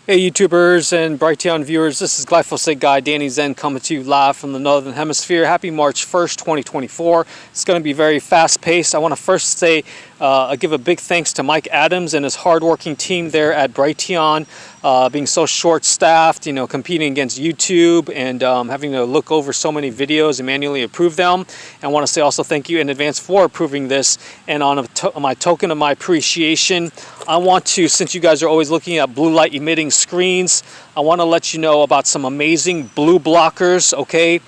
Hey YouTubers and Brighteon viewers, this is Glyphosate Guy Danny Zen coming to you live from the Northern Hemisphere. Happy March 1st, 2024. It's going to be very fast-paced. I want to first say, give a big thanks to Mike Adams and his hard-working team there at Brighteon, being so short-staffed, you know, competing against YouTube and having to look over so many videos and manually approve them. And I want to say also thank you in advance for approving this. And on my token of my appreciation, I want to, since you guys are always looking at blue light emitting screens, I want to let you know about some amazing blue blockers, okay?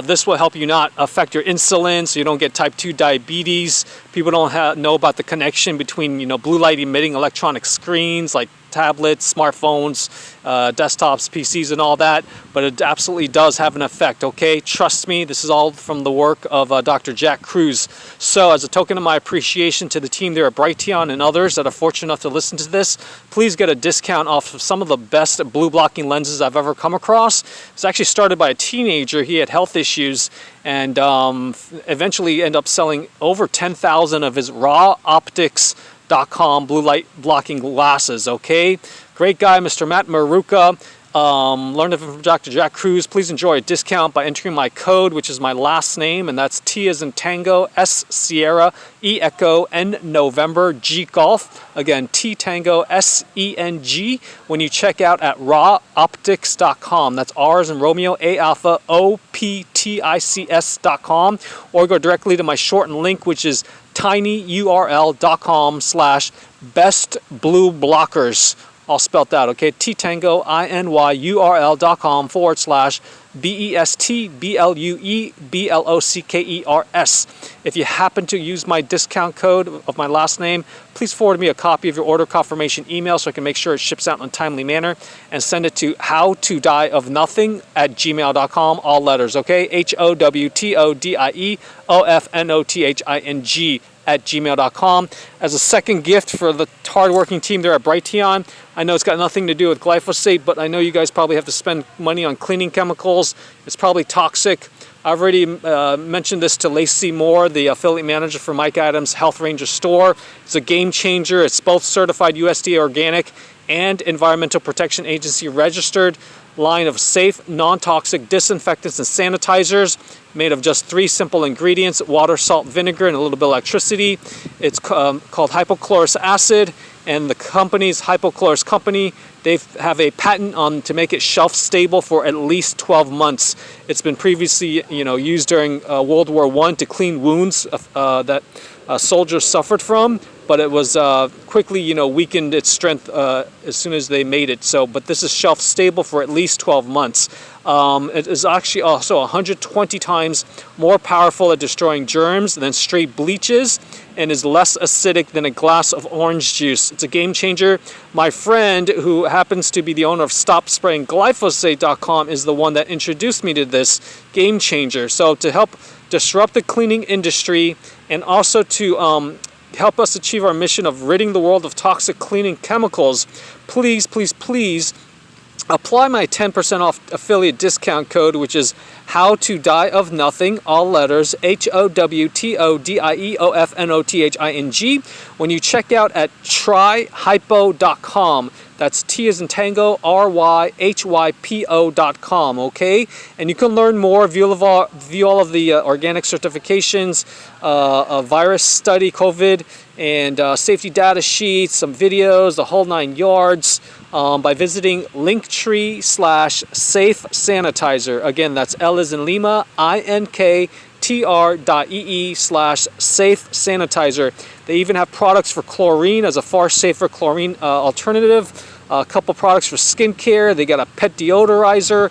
This will help you not affect your insulin so you don't get type 2 diabetes. People don't know about the connection between, you know, blue light emitting electronic screens like tablets, smartphones, desktops, PCs and all that, but it absolutely does have an effect, okay? Trust me, this is all from the work of Dr. Jack Cruz. So as a token of my appreciation to the team there at Brighteon and others that are fortunate enough to listen to this, please get a discount off of some of the best blue blocking lenses I've ever come across. It's actually started by a teenager. He had health issues and eventually ended up selling over 10,000 of his raw optics.com blue light blocking glasses, okay? Great guy, Mr. Matt Maruka. Learned it from Dr. Jack Cruz. Please enjoy a discount by entering my code, which is my last name, and that's T as in Tango, S Sierra, E Echo, N November, G Golf. Again, T Tango, S E N G. When you check out at rawoptics.com, that's R as in Romeo, A Alpha, OPTICS.com, or go directly to my shortened link, which is tinyurl.com/bestblueblockers. All spelled out, okay? T-Tango, INYURL.com/BESTBLUEBLOCKERS. If you happen to use my discount code of my last name, please forward me a copy of your order confirmation email so I can make sure it ships out in a timely manner, and send it to HowToDieOfNothing@gmail.com, all letters, okay? HowToDieOfNothing@gmail.com. As a second gift for the hard-working team there at Brighteon, I know it's got nothing to do with glyphosate, but I know you guys probably have to spend money on cleaning chemicals. It's probably toxic. I've already mentioned this to Lacey Moore, the affiliate manager for Mike Adams' Health Ranger store. It's a game changer. It's both certified USDA organic and Environmental Protection Agency registered line of safe, non-toxic disinfectants and sanitizers made of just 3 simple ingredients: water, salt, vinegar, and a little bit of electricity. It's called hypochlorous acid, and the company's Hypochlorous Company, they have a patent on to make it shelf stable for at least 12 months. It's been previously, you know, used during World War I to clean wounds that soldiers suffered from, but it was quickly, you know, weakened its strength as soon as they made it. So, but this is shelf stable for at least 12 months. It is actually also 120 times more powerful at destroying germs than straight bleaches, and is less acidic than a glass of orange juice. It's a game changer. My friend, who happens to be the owner of StopSprayingGlyphosate.com, is the one that introduced me to this game changer. So to help disrupt the cleaning industry and also to help us achieve our mission of ridding the world of toxic cleaning chemicals, please, please, please apply my 10% off affiliate discount code, which is HowToDieOfNothing, all letters, HowToDieOfNothing, when you check out at tryhypo.com. That's T as in Tango, RYHYPO.com, okay? And you can learn more, view all of the organic certifications, a virus study, COVID, and safety data sheets, some videos, the whole 9 yards, by visiting linktree/safe sanitizer. Again, that's L as in Lima, INKTR.ee/safe sanitizer. They even have products for chlorine as a far safer chlorine alternative. A couple products for skincare. They got a pet deodorizer,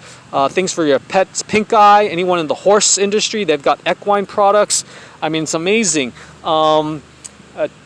things for your pet's pink eye. Anyone in the horse industry, they've got equine products. I mean, it's amazing.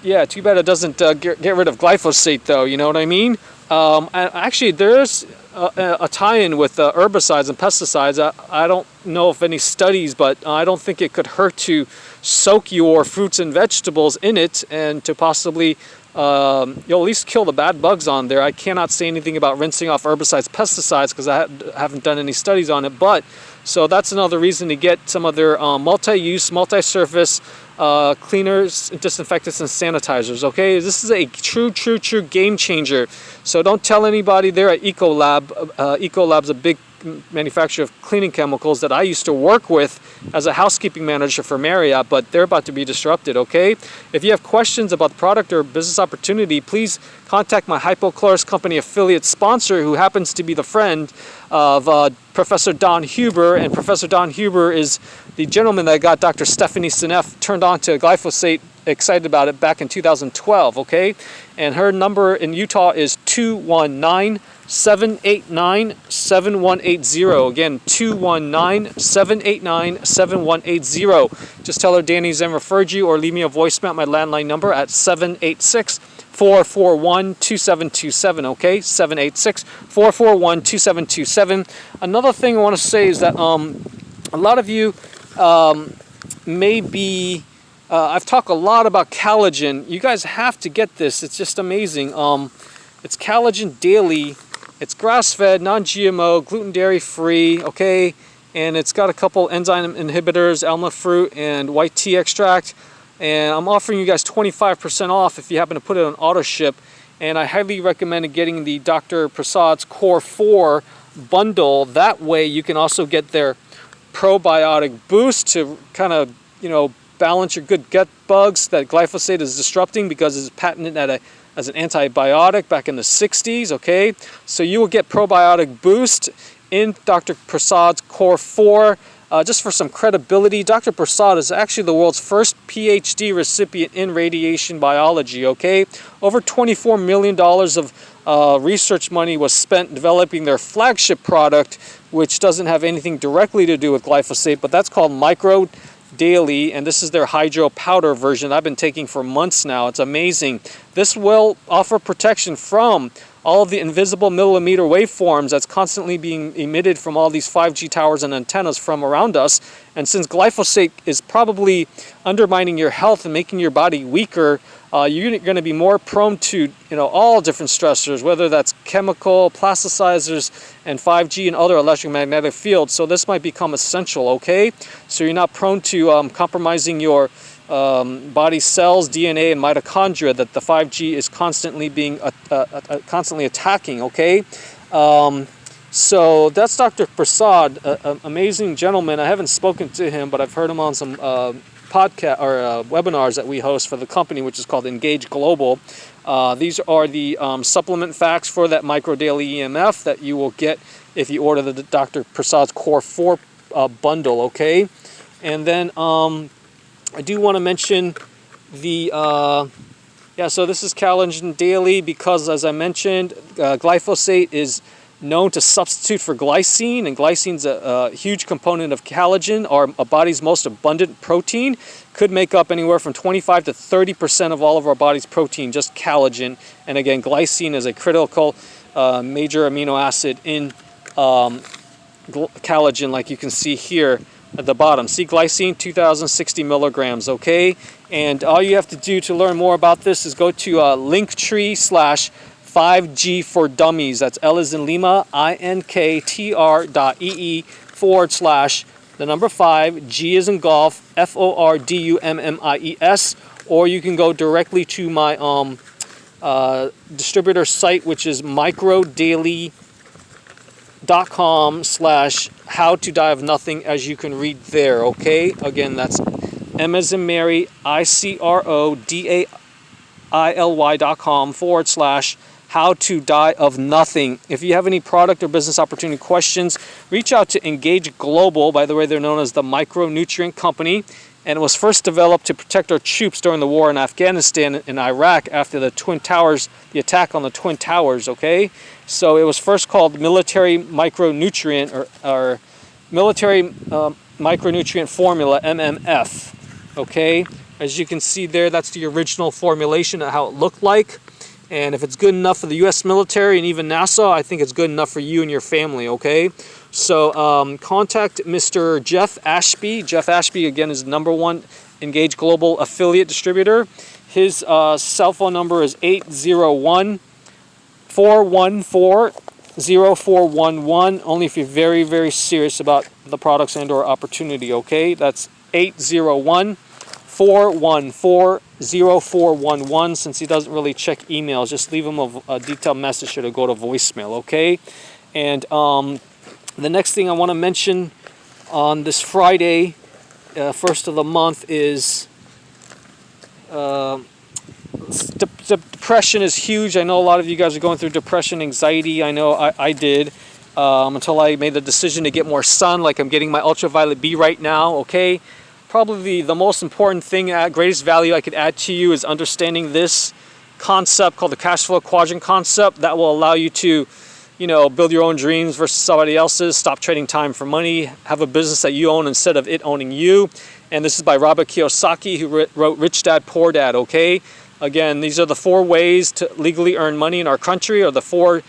Yeah, too bad it doesn't get rid of glyphosate, though. You know what I mean? Actually, there's a tie-in with herbicides and pesticides. I don't know of any studies, but I don't think it could hurt to soak your fruits and vegetables in it, and to possibly you'll at least kill the bad bugs on there. I cannot say anything about rinsing off herbicides, pesticides, because I haven't done any studies on it, but So that's another reason to get some of their multi-use, multi-surface cleaners, disinfectants, and sanitizers. Okay, this is a true game changer. So don't tell anybody there at Ecolab. Ecolab's a big manufacturer of cleaning chemicals that I used to work with as a housekeeping manager for Marriott, but they're about to be disrupted. Okay, if you have questions about the product or business opportunity, please contact my Hypochlorous Company affiliate sponsor, who happens to be the friend of Professor Don Huber. And Professor Don Huber is the gentleman that got Dr. Stephanie Seneff turned on to glyphosate, excited about it back in 2012. Okay, and her number in Utah is 219-789-7180. Again, 219-789-7180. Just tell her Danny Zen referred you, or leave me a voicemail at my landline number at 786-441-2727. Okay, 786-441-2727. Another thing I want to say is that a lot of you may be, I've talked a lot about collagen. You guys have to get this. It's just amazing. It's Collagen Daily. It's grass-fed, non-GMO, gluten, dairy-free, okay? And it's got a couple enzyme inhibitors, almond fruit, and white tea extract. And I'm offering you guys 25% off if you happen to put it on auto ship. And I highly recommend getting the Dr. Prasad's Core 4 bundle. That way you can also get their probiotic boost to kind of, balance your good gut bugs that glyphosate is disrupting, because it's patented as an antibiotic back in the 60s, okay? So you will get probiotic boost in Dr. Prasad's Core 4. Just for some credibility, Dr. Prasad is actually the world's first PhD recipient in radiation biology, okay? Over $24 million of research money was spent developing their flagship product, which doesn't have anything directly to do with glyphosate, but that's called MicroDaily, and this is their hydro powder version I've been taking for months now. It's amazing. This will offer protection from all of the invisible millimeter waveforms that's constantly being emitted from all these 5G towers and antennas from around us. And since glyphosate is probably undermining your health and making your body weaker, you're going to be more prone to all different stressors, whether that's chemical, plasticizers, and 5G and other electromagnetic fields. So this might become essential, okay? So you're not prone to compromising your body cells, DNA, and mitochondria that the 5G is constantly constantly attacking, okay? So that's Dr. Prasad, amazing gentleman. I haven't spoken to him, but I've heard him on some podcast or webinars that we host for the company, which is called Engage Global. These are the supplement facts for that MicroDaily EMF that you will get if you order the Dr. Prasad's Core 4 bundle, okay? And then I do want to mention the, so this is Collagen Daily because, as I mentioned, glyphosate is known to substitute for glycine, and glycine's a huge component of collagen, our body's most abundant protein. Could make up anywhere from 25 to 30% of all of our body's protein, just collagen. And again, glycine is a critical major amino acid in collagen, like you can see here at the bottom. See, glycine, 2,060 milligrams, okay? And all you have to do to learn more about this is go to linktree/5G for dummies. That's L as in Lima, INKTR.ee/5, G as in golf, FORDUMMIES, or you can go directly to my distributor site, which is MicroDaily.com/HowToDieOfNothing, as you can read there, okay? Again, that's M as in Mary, ICRODAILY.com/HowToDieOfNothing. If you have any product or business opportunity questions, reach out to Engage Global. By the way, they're known as the Micronutrient Company, and it was first developed to protect our troops during the war in Afghanistan and Iraq after the attack on the Twin Towers, okay? So it was first called Military Micronutrient or Military Micronutrient Formula, MMF, okay? As you can see there, that's the original formulation of how it looked like. And if it's good enough for the U.S. military and even NASA, I think it's good enough for you and your family, okay? So contact Mr. Jeff Ashby. Jeff Ashby, again, is the #1 Engage Global affiliate distributor. His cell phone number is 801-414-0999. 80411, only if you're very, very serious about the products and or opportunity, okay? That's 801-414-0411. Since he doesn't really check emails, just leave him a detailed message or to go to voicemail, okay? And the next thing I want to mention on this Friday, first of the month, is depression is huge. I know a lot of you guys are going through depression, anxiety. I know I did until I made the decision to get more sun, like I'm getting my ultraviolet B right now, okay? Probably the most important thing, greatest value I could add to you is understanding this concept called the cash flow quadrant concept that will allow you to, you know, build your own dreams versus somebody else's, stop trading time for money, have a business that you own instead of it owning you. And this is by Robert Kiyosaki, who wrote Rich Dad, Poor Dad, okay? Again, these are the 4 ways to legally earn money in our country, or the 4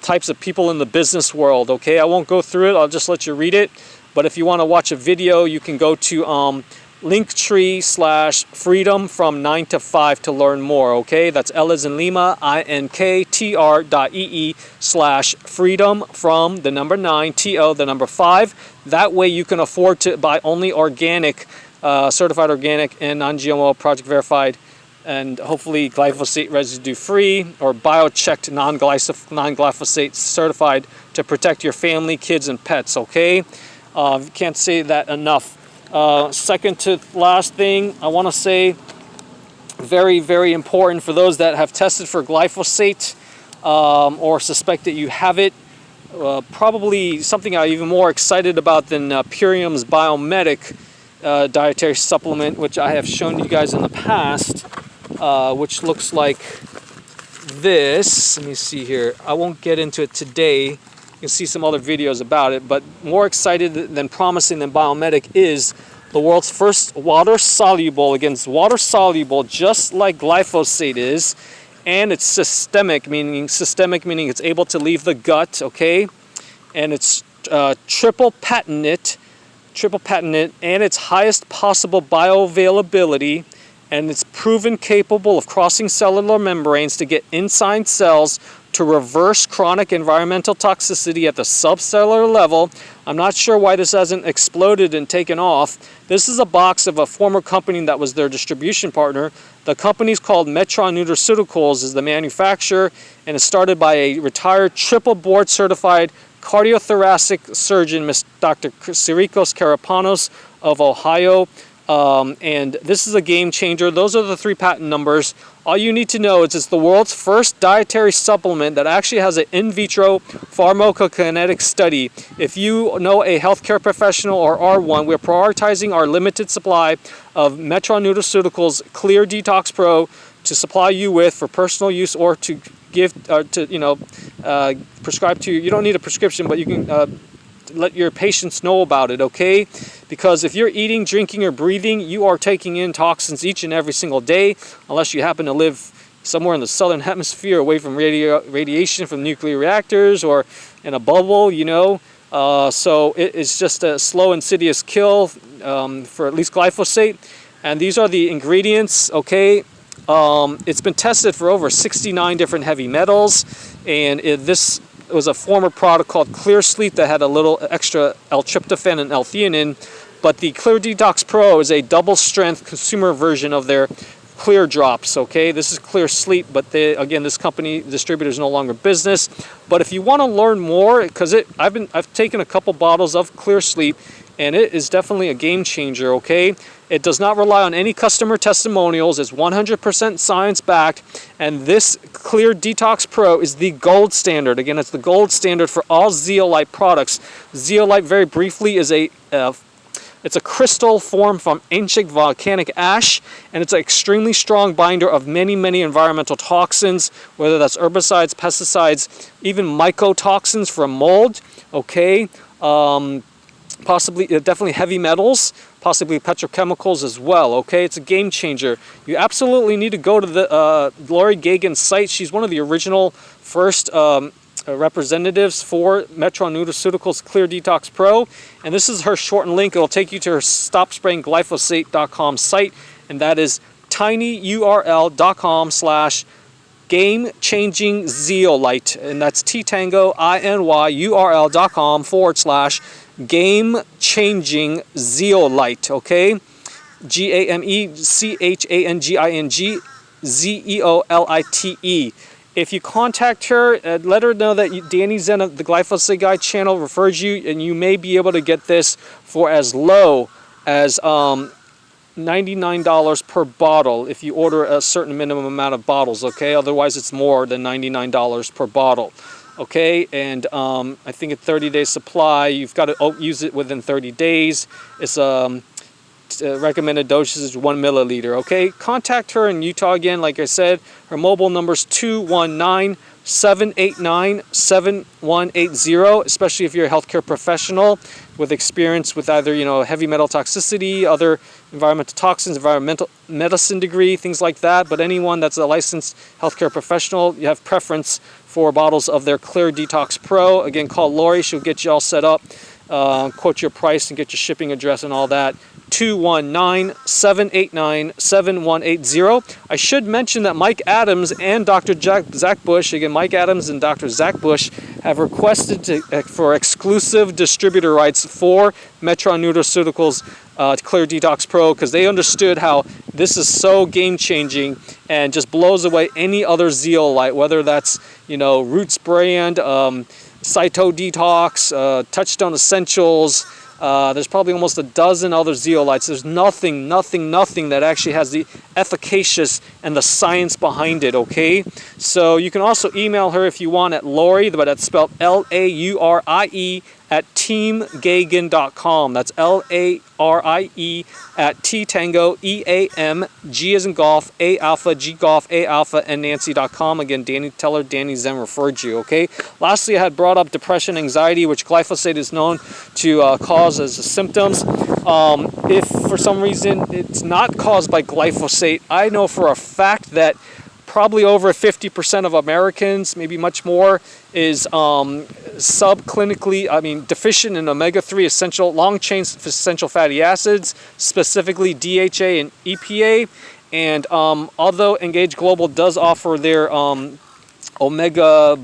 types of people in the business world, okay? I won't go through it, I'll just let you read it. But if you want to watch a video, you can go to Linktree/freedom from 9 to 5 to learn more, okay? That's L as in Lima, INKTR.ee/freedom from the number 9, TO the number 5. That way you can afford to buy only organic, certified organic and non-GMO, project verified, and hopefully glyphosate residue free, or biochecked non-glyphosate certified to protect your family, kids, and pets, okay? Can't say that enough. Second to last thing I want to say, very, very important for those that have tested for glyphosate or suspect that you have it. Probably something I'm even more excited about than Purium's Biomedic dietary supplement, which I have shown you guys in the past, which looks like this. Let me see here. I won't get into it today. You can see some other videos about it, but more excited than promising than Biomedic is the world's first water-soluble, against water-soluble, just like glyphosate is, and it's systemic, meaning it's able to leave the gut, okay? And it's triple patented, and its highest possible bioavailability, and it's proven capable of crossing cellular membranes to get inside cells to reverse chronic environmental toxicity at the subcellular level. I'm not sure why this hasn't exploded and taken off. This is a box of a former company that was their distribution partner. The company's called Metron Nutraceuticals, is the manufacturer, and it's started by a retired triple board certified cardiothoracic surgeon, Dr. Sirikos Karapanos of Ohio. And this is a game changer. Those are the 3 patent numbers. All you need to know is it's the world's first dietary supplement that actually has an in vitro pharmacokinetic study. If you know a healthcare professional or are one, we're prioritizing our limited supply of Metron Nutraceuticals Clear Detox Pro to supply you with for personal use, or to give, prescribe to you. You don't need a prescription, but you can let your patients know about it, okay? Because if you're eating, drinking, or breathing, you are taking in toxins each and every single day, unless you happen to live somewhere in the southern hemisphere away from radiation from nuclear reactors, or in a bubble, you know. So it's just a slow, insidious kill for at least glyphosate. And these are the ingredients, okay? It's been tested for over 69 different heavy metals, and this was a former product called Clear Sleep that had a little extra L-tryptophan and L-theanine, but the Clear Detox Pro is a double-strength consumer version of their Clear Drops, okay? This is Clear Sleep, but again, this company, distributor, is no longer business. But if you want to learn more, because I've taken a couple bottles of Clear Sleep, and it is definitely a game changer, okay? It does not rely on any customer testimonials. It's 100% science-backed, and this Clear Detox Pro is the gold standard. Again, it's the gold standard for all zeolite products. Zeolite, very briefly, is it's a crystal formed from ancient volcanic ash, and it's an extremely strong binder of many, many environmental toxins, whether that's herbicides, pesticides, even mycotoxins from mold, okay? Possibly, definitely heavy metals, possibly petrochemicals as well, okay? It's a game changer. You absolutely need to go to the Lori Gagan's site. She's one of the original first representatives for Metron Nutraceuticals Clear Detox Pro, and this is her shortened link. It'll take you to her stopsprayingglyphosate.com site, and that is tinyurl.com/ game-changing zeolite, and that's TTangoINYURL.com/game-changing zeolite, okay? GAMECHANGING If you contact her, let her know that Danny Zen of the Glyphosate Guy channel referred you, and you may be able to get this for as low as $99 per bottle if you order a certain minimum amount of bottles, okay? Otherwise, it's more than $99 per bottle, okay? And I think a 30-day supply, you've got to use it within 30 days. It's recommended dosage is 1 milliliter, okay? Contact her in Utah again, like I said. Her mobile number is 219-789-7180, especially if you're a healthcare professional with experience with either, you know, heavy metal toxicity, other environmental toxins, environmental medicine degree, things like that. But anyone that's a licensed healthcare professional, you have preference for bottles of their Clear Detox Pro. Again, call Lori. She'll get you all set up, quote your price, and get your shipping address and all that. 219-789-7180. I should mention that Mike Adams and Dr. Zach Bush, again, Mike Adams and Dr. Zach Bush, have requested for exclusive distributor rights for Metron Nutraceuticals Clear Detox Pro, because they understood how this is so game-changing and just blows away any other zeolite, whether that's, you know, Roots brand, HowToDieOfNothing.com, Touchstone Essentials. There's probably almost a dozen other zeolites. There's nothing that actually has the efficacious and the science behind it, okay? So you can also email her if you want at Lori, but that's spelled L-A-U-R-I-E @teamgagan.com. That's L-A-R-I-E @T-Tango, E-A-M, G as in golf, A-alpha, G-golf, A-alpha, and Nancy.com. Again, tell her Danny Zen referred you, okay? Lastly, I had brought up depression, anxiety, which glyphosate is known to cause as symptoms. If for some reason it's not caused by glyphosate, I know for a fact that probably over 50% of Americans, maybe much more, is deficient in omega-3 essential long-chain essential fatty acids, specifically DHA and EPA. And although Engage Global does offer their omega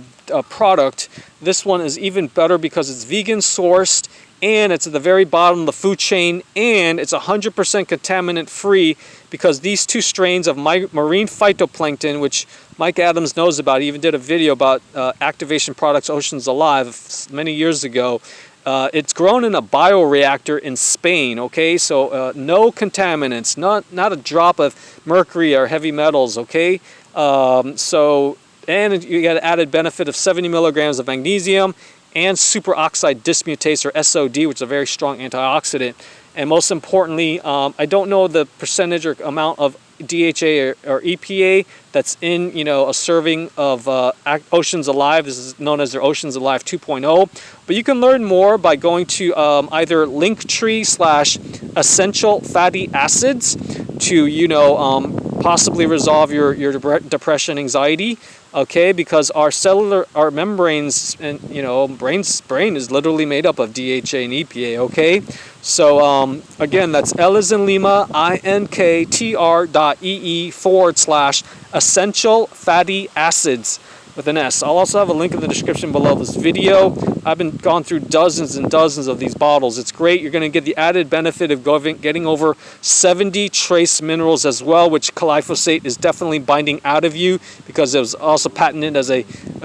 product, this one is even better because it's vegan sourced, and it's at the very bottom of the food chain, and it's 100% contaminant-free, because these two strains of marine phytoplankton, which Mike Adams knows about, he even did a video about Activation Products Oceans Alive many years ago. It's grown in a bioreactor in Spain, okay? So no contaminants, not a drop of mercury or heavy metals, okay? And you get an added benefit of 70 milligrams of magnesium and superoxide dismutase, or SOD, which is a very strong antioxidant. And most importantly, I don't know the percentage or amount of DHA or EPA that's in, you know, a serving of Oceans Alive. This is known as their Oceans Alive 2.0. But you can learn more by going to either Linktree/essential fatty acids to, you know, possibly resolve your depression, anxiety. Okay, because our membranes, and you know, brain is literally made up of DHA and EPA. Okay, so again, that's L as in Lima, INKTR.EE/essential fatty acids with an S. I'll also have a link in the description below this video. I've gone through dozens and dozens of these bottles. It's great. You're going to get the added benefit of getting over 70 trace minerals as well, which glyphosate is definitely binding out of you, because it was also patented as a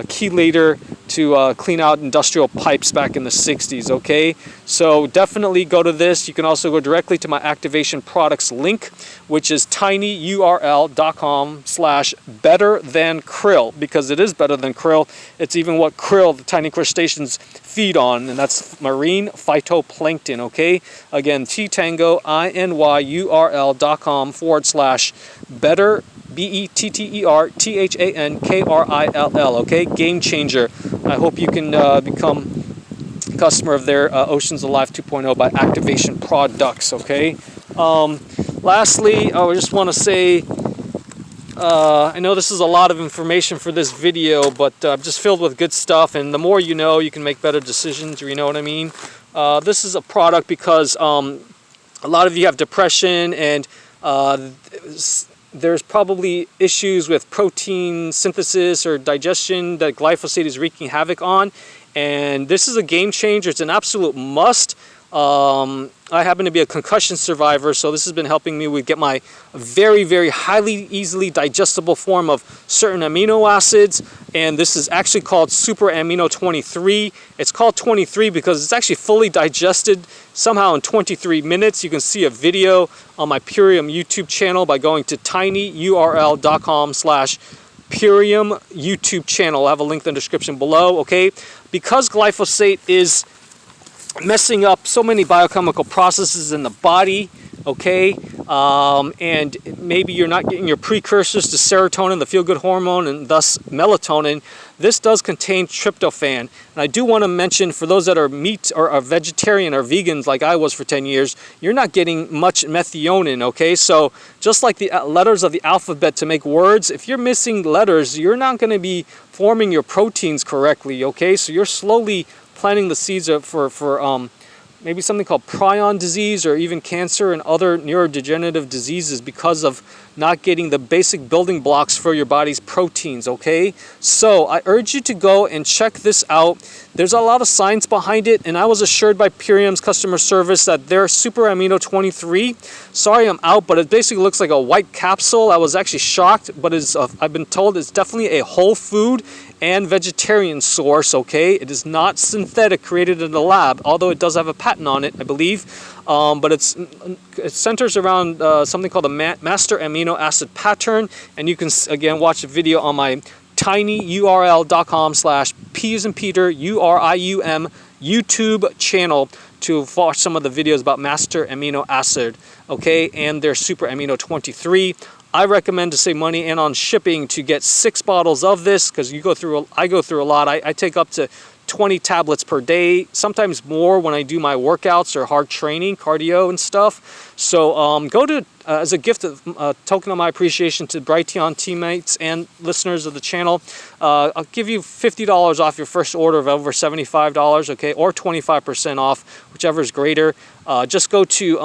chelator to clean out industrial pipes back in the 60s, okay? So definitely go to this. You can also go directly to my Activation Products link, which is tinyurl.com/better-than-krill, because it is better than krill. It's even what krill, the tiny crustaceans, feed on, and that's marine phytoplankton, okay? Again, tinyurl.com/better, BETTERTHANKRILL, okay? Game changer. I hope you can become a customer of their Oceans Alive 2.0 by Activation Products, okay? Lastly, I just want to say, I know this is a lot of information for this video, but I'm just filled with good stuff, and the more you know, you can make better decisions, you know what I mean? This is a product because a lot of you have depression, and there's probably issues with protein synthesis or digestion that glyphosate is wreaking havoc on. And this is a game changer. It's an absolute must. I happen to be a concussion survivor, so this has been helping me with get my very, very highly easily digestible form of certain amino acids. And this is actually called Super Amino 23. It's called 23 because it's actually fully digested somehow in 23 minutes. You can see a video on my Purium YouTube channel by going to tinyurl.com/Purium YouTube channel. I'll have a link in the description below, okay? Because glyphosate is messing up so many biochemical processes in the body, okay, and maybe you're not getting your precursors to serotonin, the feel-good hormone, and thus melatonin. This does contain tryptophan. And I do want to mention, for those that are meat or are vegetarian or vegans like I was for 10 years, you're not getting much methionine, okay? So just like the letters of the alphabet to make words, if you're missing letters, you're not going to be forming your proteins correctly, okay? So you're slowly planting the seeds for maybe something called prion disease or even cancer and other neurodegenerative diseases because of not getting the basic building blocks for your body's proteins, okay? So I urge you to go and check this out. There's a lot of science behind it, and I was assured by Purium's customer service that they're Super Amino 23. Sorry I'm out, but it basically looks like a white capsule. I was actually shocked, but I've been told it's definitely a whole food and vegetarian source, okay? It is not synthetic, created in the lab, although it does have a patent on it, I believe. But it centers around something called the master amino acid pattern, and you can again watch the video on my tinyurl.com/P as in Peter URIUM YouTube channel to watch some of the videos about master amino acid, okay, and their Super Amino 23. I recommend to save money and on shipping to get 6 bottles of this, because I go through a lot. I take up to 20 tablets per day, sometimes more when I do my workouts or hard training, cardio and stuff. So go to, as a gift of token of my appreciation to Brighteon teammates and listeners of the channel, I'll give you $50 off your first order of over $75, okay, or 25% off, whichever is greater. Just go to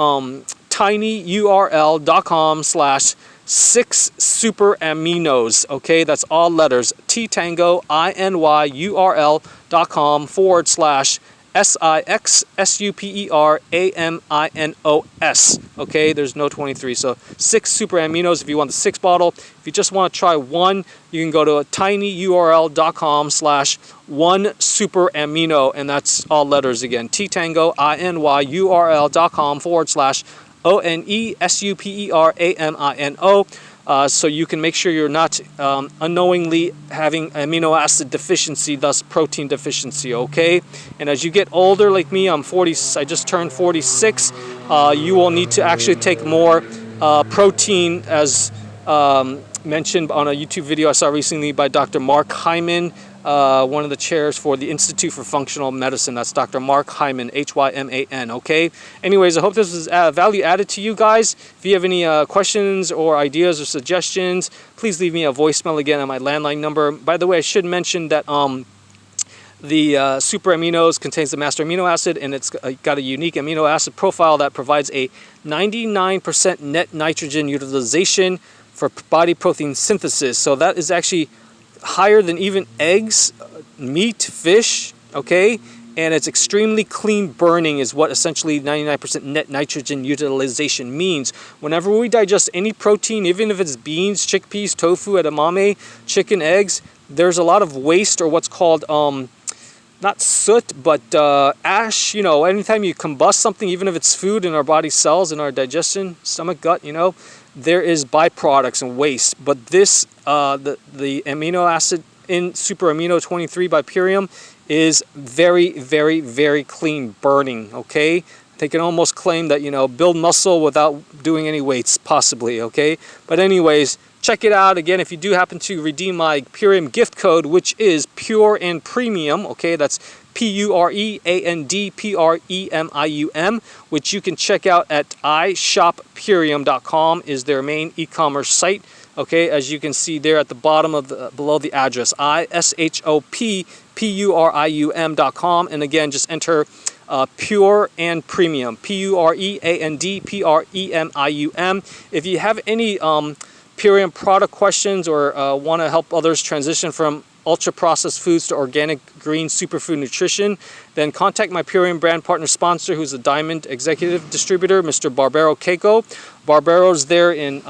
tinyurl.com/6 super aminos, okay, that's all letters, tinyurl.com/SIXSUPERAMINOS, okay, there's no 23, so 6 super aminos if you want the 6 bottle. If you just want to try one, you can go to tinyurl.com/1 super amino, and that's all letters again, tinyurl.com/ONESUPERAMINO, so you can make sure you're not unknowingly having amino acid deficiency, thus protein deficiency, okay? And as you get older, like me, I'm 40, I just turned 46, you will need to actually take more protein, as mentioned on a YouTube video I saw recently by Dr. Mark Hyman, one of the chairs for the Institute for Functional Medicine. That's Dr. Mark Hyman, Hyman, okay? Anyways, I hope this was value added to you guys. If you have any questions or ideas or suggestions, please leave me a voicemail again on my landline number. By the way, I should mention that the Super Aminos contains the master amino acid, and it's got a unique amino acid profile that provides a 99% net nitrogen utilization for body protein synthesis. So that is actually higher than even eggs, meat, fish, okay? And it's extremely clean burning is what essentially 99% net nitrogen utilization means. Whenever we digest any protein, even if it's beans, chickpeas, tofu, edamame, chicken, eggs, there's a lot of waste, or what's called not soot, but ash. You know, anytime you combust something, even if it's food in our body cells, in our digestion, stomach, gut, you know, there is byproducts and waste. But this, the amino acid in Super Amino 23 by Purium is very, very, very clean burning, okay? They can almost claim that, you know, build muscle without doing any weights, possibly, okay? But anyways, check it out. Again, if you do happen to redeem my Purium gift code, which is Pure and Premium, okay, that's PUREANDPREMIUM, which you can check out at ishoppurium.com, is their main e-commerce site. Okay, as you can see there at the bottom of below the address, ishoppurium.com, and again, just enter Pure and Premium, PUREANDPREMIUM. If you have any Purium product questions or want to help others transition from ultra-processed foods to organic green superfood nutrition, then contact my Purium brand partner sponsor, who's a Diamond executive distributor, Mr. Barbero Keiko. Barbero's there in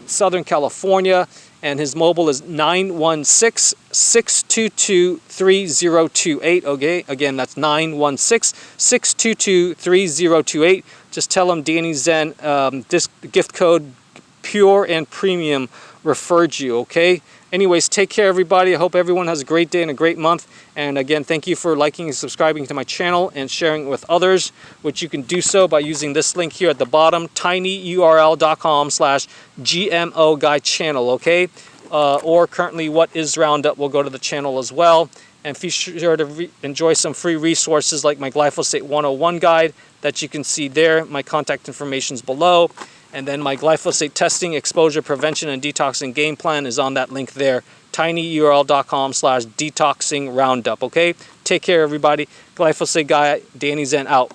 Southern California, and his mobile is 916-622-3028. Okay, again, that's 916-622-3028. Just tell him Danny Zen, this gift code Pure and Premium referred you, okay? Anyways, take care, everybody. I hope everyone has a great day and a great month. And again, thank you for liking and subscribing to my channel and sharing it with others, which you can do so by using this link here at the bottom, tinyurl.com/GMO Guy Channel, okay? Or currently, what is Roundup will go to the channel as well. And be sure to enjoy some free resources like my Glyphosate 101 guide that you can see there. My contact information is below. And then my glyphosate testing, exposure prevention, and detoxing game plan is on that link there, tinyurl.com/detoxing roundup, okay? Take care, everybody. Glyphosate Guy, Danny Zen out.